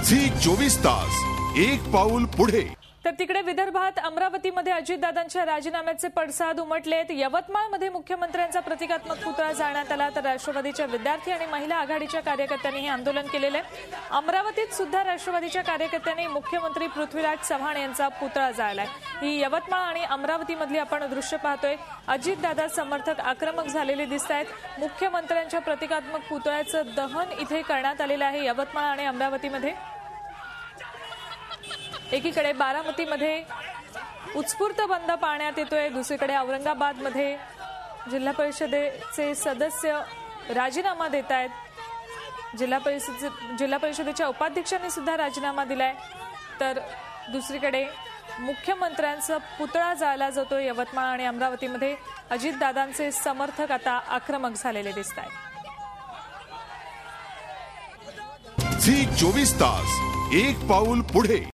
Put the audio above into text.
Zee 24 तास एक पाऊल पुढे। तर तिकडे विदर्भात अमरावतीमध्ये अजितदादांच्या राजीनाम्याचे पडसाद उमटलेत। यवतमाळमध्ये मुख्यमंत्र्यांचा प्रतिकात्मक पुतळा जाळण्यात आला, तर राष्ट्रवादीच्या विद्यार्थी आणि महिला आघाडीच्या कार्यकर्त्यांनी हे आंदोलन केलेले। अमरावतीत सुद्धा राष्ट्रवादीच्या कार्यकर्त्यांनी मुख्यमंत्री पृथ्वीराज चव्हाण यांचा पुतळा जाळलाय। ही यवतमाळ आणि अमरावतीमधली आपण दृश्य पाहतोय। अजितदादा समर्थक आक्रमक झालेले दिसतायत। मुख्यमंत्र्यांच्या प्रतिकात्मक पुतळ्याचं दहन इथे करण्यात आलेलं आहे यवतमाळ आणि अमरावतीमध्ये। एकीकडे बारामतीमध्ये उत्स्फूर्त बंद पाळण्यात येतोय, दुसरीकडे औरंगाबादमध्ये जिल्हा परिषदेचे सदस्य राजीनामा देत आहेत। जिल्हा परिषदेच्या उपाध्यक्षांनी सुद्धा राजीनामा दिलाय, तर दुसरीकडे मुख्यमंत्र्यांचा पुतळा जाळला जातो यवतमाळ आणि अमरावतीमध्ये। अजितदादांचे समर्थक आता आक्रमक झालेले दिसत आहेत। झी 24 तास एक पाऊल पुढे।